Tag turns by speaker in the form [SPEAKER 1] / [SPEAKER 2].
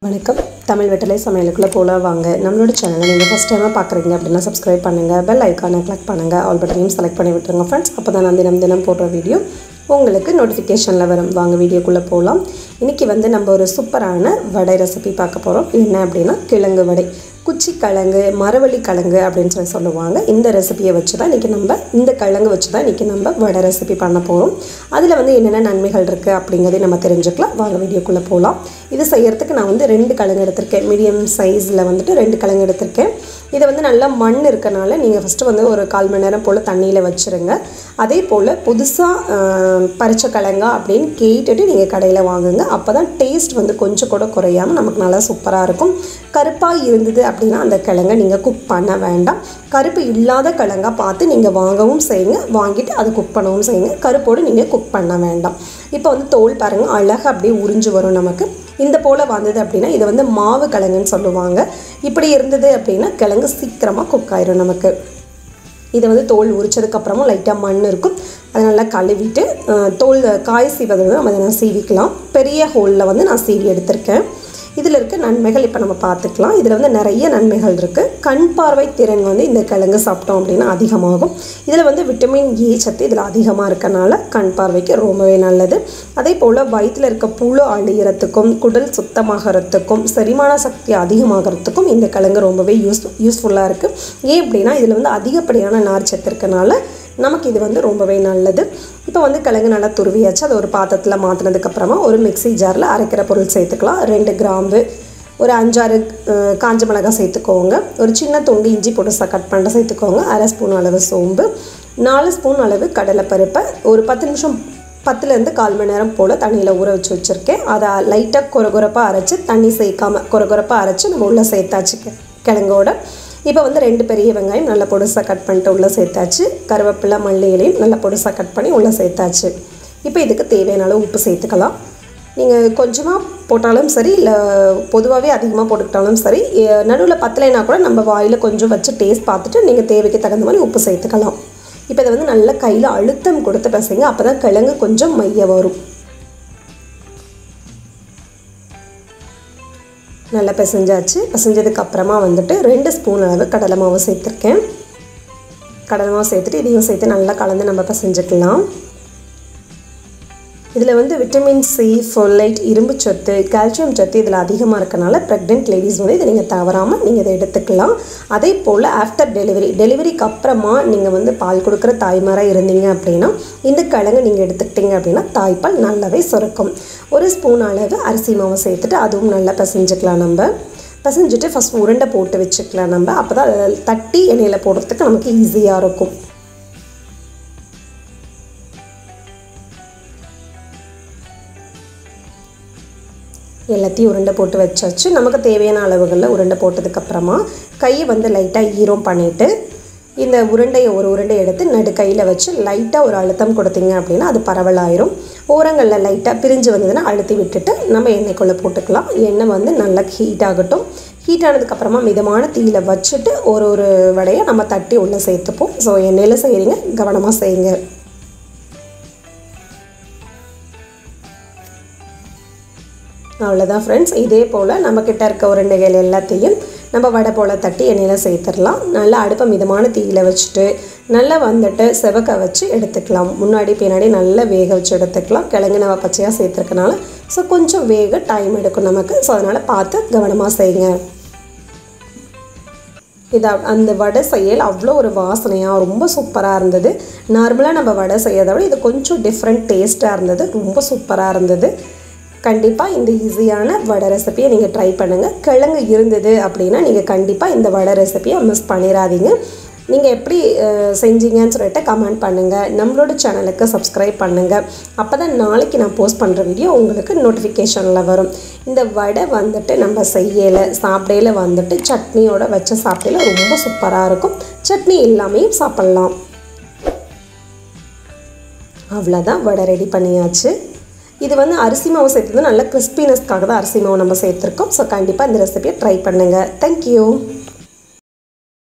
[SPEAKER 1] வணக்கம் TamilVetrilaiSamayal போல வாங்க நம்மளோட சேனலை நீங்கள் ஃபர்ஸ்ட் டைமாக பார்க்குறீங்க அப்படின்னா சப்ஸ்கிரைப் பண்ணுங்கள் பெல் ஐக்கானை கிளிக் பண்ணுங்கள் ஆல் பட்டனையும் செலக்ட் பண்ணி விட்டுருங்க ஃப்ரெண்ட்ஸ் அப்போ தான் நான் தினம் போடுற வீடியோ உங்களுக்கு நோட்டிஃபிகேஷனில் வரும் வாங்க வீடியோக்குள்ளே போகலாம் இன்றைக்கி நம்ம ஒரு சூப்பரான வடை ரெசிபி பார்க்க போகிறோம் என்ன அப்படின்னா கிழங்கு வடை குச்சி கிழங்கு மரவள்ளி கிழங்கு அப்படின்னு சொல்லுவாங்க இந்த ரெசிபியை வச்சு தான் இன்றைக்கி இந்த கிழங்கு வச்சு தான் இன்றைக்கி வடை ரெசிபி பண்ண போகிறோம் அதில் என்னென்ன நன்மைகள் இருக்குது அப்படிங்கிறதையும் நம்ம தெரிஞ்சுக்கலாம் வாங்க வீடியோக்குள்ளே போகலாம் இது செய்கிறதுக்கு நான் 2 கிழங்கு எடுத்திருக்கேன் மீடியம் சைஸில் 2 கிழங்கு எடுத்திருக்கேன் இதை நல்லா மண் இருக்கனால நீங்கள் ஃபஸ்ட்டு ஒரு 1/4 மணி நேரம் போல் தண்ணியில் வச்சுருங்க அதே போல் புதுசாக பறிச்ச கிழங்கா அப்படின்னு கேட்டுட்டு நீங்கள் கடையில் வாங்குங்க அப்போ தான் டேஸ்ட் கொஞ்சம் கூட குறையாமல் நமக்கு நல்லா சூப்பராக இருக்கும் கருப்பாக இருந்தது அப்படின்னா அந்த கிழங்கை நீங்கள் குக் பண்ண வேண்டாம் கருப்பு இல்லாத கிழங்கா பார்த்து நீங்கள் வாங்கவும் செய்யுங்க வாங்கிட்டு அதை குக் பண்ணவும் செய்யுங்க கருப்போடு நீங்கள் குக் பண்ண வேண்டாம் இப்போ தோல் பாருங்கள் அழகாக அப்படியே உறிஞ்சு வரும் நமக்கு இந்த போல் வந்தது அப்படின்னா இதை மாவு கிழங்குன்னு சொல்லுவாங்க இப்படி இருந்தது அப்படின்னா கிழங்கு சீக்கிரமாக குக் ஆயிரும் நமக்கு இதை தோல் உரிச்சதுக்கப்புறமா லைட்டாக மண் இருக்கும் அதை நல்லா கழுவிட்டு தோல் காய் சீவதை நம்ம அதை சீவிக்கலாம் பெரிய ஹோலில் நான் சீவி எடுத்திருக்கேன் இதில் இருக்க நன்மைகள் இப்போ நம்ம பார்த்துக்கலாம் இதில் நிறைய நன்மைகள் இருக்குது கண் பார்வை திறன் இந்த கிழங்கு சாப்பிட்டோம் அப்படின்னா அதிகமாகும் இதில் விட்டமின் ஏ சத்து இதில் அதிகமாக இருக்கனால கண் பார்வைக்கு ரொம்பவே நல்லது அதே போல் வயிற்றில் இருக்க புழு அழியறதுக்கும் குடல் சுத்தமாகறதுக்கும் செரிமான சக்தி அதிகமாகறதுக்கும் இந்த கிழங்கு ரொம்பவே யூஸ்ஃபுல்லாக இருக்குது ஏன் அப்படின்னா இதில் அதிகப்படியான நார் சத்து இருக்கனால நமக்கு இது ரொம்பவே நல்லது இப்போ கிழங்கு நல்லா துருவியாச்சு அதை ஒரு பாத்திரத்தில் மாற்றினதுக்கப்புறமா ஒரு மிக்ஸி ஜாரில் அரைக்கிற பொருள் சேர்த்துக்கலாம் 2 கிராம்பு ஒரு 5-6 காஞ்ச மிளகாய் சேர்த்துக்கோங்க ஒரு சின்ன துண்டு இஞ்சி பொடுசாக கட் பண்ணிட்டு சேர்த்துக்கோங்க 1/2 ஸ்பூன் அளவு சோம்பு 4 ஸ்பூன் அளவு கடலைப்பருப்பை ஒரு 10 நிமிஷம் 10லேருந்து 1/4 மணி நேரம் போல் தண்ணியில் ஊற வச்சுருக்கேன் அதை லைட்டாக கொரகொரப்பாக அரைச்சி தண்ணி சேர்க்காமல் கொரகொரப்பாக அரைச்சி நம்ம உள்ளே சேர்த்தாச்சு கிழங்கோட இப்போ 2 பெரிய வெங்காயம் நல்லா பொடுசாக கட் பண்ணிட்டு உள்ளே சேர்த்தாச்சு கருவேப்பிலை மல்லி இலையும் நல்லா பொடுசாக கட் பண்ணி உள்ளே சேர்த்தாச்சு இப்போ இதுக்கு தேவையான அளவு உப்பு சேர்த்துக்கலாம் நீங்கள் கொஞ்சமாக போட்டாலும் சரி இல்லை பொதுவாகவே அதிகமாக போட்டுக்கிட்டாலும் சரி நடுவில் பத்தலைனா கூட நம்ம வாயில் கொஞ்சம் வச்சு டேஸ்ட் பார்த்துட்டு நீங்கள் தேவைக்கு தகுந்த மாதிரி உப்பு சேர்த்துக்கலாம் இப்போ இதை நல்லா கையில் அழுத்தம் கொடுத்து பசங்க அப்போ தான் கிழங்கு கொஞ்சம் மைய வரும் நல்லா பிசைஞ்சாச்சு பிசைஞ்சதுக்கப்புறமா 2 ஸ்பூன் அளவு கடலை மாவு சேர்த்துருக்கேன் கடலை மாவு சேர்த்துட்டு இதையும் சேர்த்து நல்லா கலந்து நம்ம பிசைஞ்சிக்கலாம் இதில் விட்டமின் சி ஃபோலைட் இரும்பு சத்து கால்சியம் சத்து இதில் அதிகமாக இருக்கனால ப்ரெக்னென்ட் லேடிஸ் இதை நீங்கள் தவறாமல் நீங்கள் இதை எடுத்துக்கலாம் அதே போல் ஆஃப்டர் டெலிவரிக்கு அப்புறமா நீங்கள் பால் கொடுக்குற தாய்மாராக இருந்தீங்க அப்படின்னா இந்த கிழங்கு நீங்கள் எடுத்துக்கிட்டீங்க அப்படின்னா தாய்ப்பால் நல்லாவே சுரக்கும் 1 ஸ்பூன் அளவு அரிசி மாவு சேர்த்துட்டு அதுவும் நல்லா பிசைஞ்சிக்கலாம் நம்ம பிசைஞ்சிட்டு ஃபஸ்ட் உருண்டை போட்டு வச்சுக்கலாம் நம்ம அப்போ தான் தட்டி எண்ணெயில் போடுறதுக்கு நமக்கு ஈஸியாக இருக்கும் எல்லாத்தையும் உருண்டை போட்டு வச்சாச்சு நமக்கு தேவையான அளவுகளில் உருண்டை போட்டதுக்கப்புறமா கையை லைட்டாக ஈரம் பண்ணிவிட்டு இந்த உருண்டையை ஒரு உருண்டை எடுத்து நடு கையில் வச்சு லைட்டாக ஒரு அழுத்தம் கொடுத்தீங்க அப்படின்னா அது பரவலாயிரும் ஓரங்களில் லைட்டாக பிரிஞ்சு வந்ததுன்னா அழுத்தி விட்டுட்டு நம்ம எண்ணெய்க்குள்ளே போட்டுக்கலாம் எண்ணெய் நல்லா ஹீட் ஆகட்டும் ஹீட் ஆனதுக்கப்புறமா மிதமான தீயில் வச்சுட்டு ஒரு வடையை நம்ம தட்டி உள்ளே சேர்த்துப்போம் ஸோ எண்ணெயில் செய்கிறீங்க கவனமாக செய்யுங்க அவ்வளோதான் ஃப்ரெண்ட்ஸ் இதே போல் நம்மக்கிட்ட இருக்க உருண்டைகள் எல்லாத்தையும் நம்ம வடை போல் தட்டி எண்ணெயில் சேர்த்துடலாம் நல்லா அடுப்பை மிதமான தீயில் வச்சுட்டு நல்லா செவக்க வச்சு எடுத்துக்கலாம் முன்னாடி பின்னாடி நல்லா வேக வச்சு எடுத்துக்கலாம் கிழங்கு நம்ம பச்சையாக சேர்த்துருக்கனால ஸோ கொஞ்சம் வேக டைம் எடுக்கும் நமக்கு ஸோ அதனால் பார்த்து கவனமாக செய்யுங்க அந்த வடை செய்யல் அவ்வளோ ஒரு வாசனையாக ரொம்ப சூப்பராக இருந்தது நார்மலாக நம்ம வடை செய்யறதை விட இது கொஞ்சம் டிஃப்ரெண்ட் டேஸ்ட்டாக இருந்தது ரொம்ப சூப்பராக இருந்தது கண்டிப்பாக இந்த ஈஸியான வடை ரெசிபியை நீங்கள் ட்ரை பண்ணுங்கள் கிழங்கு இருந்தது அப்படின்னா நீங்கள் கண்டிப்பாக இந்த வடை ரெசிபியை மிஸ் பண்ணிடாதீங்க நீங்கள் எப்படி செஞ்சீங்கன்னு சொல்லிட்டு கமெண்ட் பண்ணுங்கள் நம்மளோட சேனலுக்கு சப்ஸ்கிரைப் பண்ணுங்கள் அப்போ தான் நாளைக்கு நான் போஸ்ட் பண்ணுற வீடியோ உங்களுக்கு நோட்டிஃபிகேஷனில் வரும் இந்த வடை நம்ம செய்யலை சாப்பிடையில் சட்னியோட வச்சு சாப்பிடையில் ரொம்ப சூப்பராக இருக்கும் சட்னி இல்லாமையும் சாப்பிட்லாம் அவ்வளோதான் வடை ரெடி பண்ணியாச்சு இது அரிசி மாவு சேர்த்தது நல்ல கிறிஸ்பினஸ்க்காக தான் அரிசி மாவு நம்ம சேர்த்துருக்கோம் ஸோ கண்டிப்பாக இந்த ரெசிபியை ட்ரை பண்ணுங்கள் தேங்க்யூ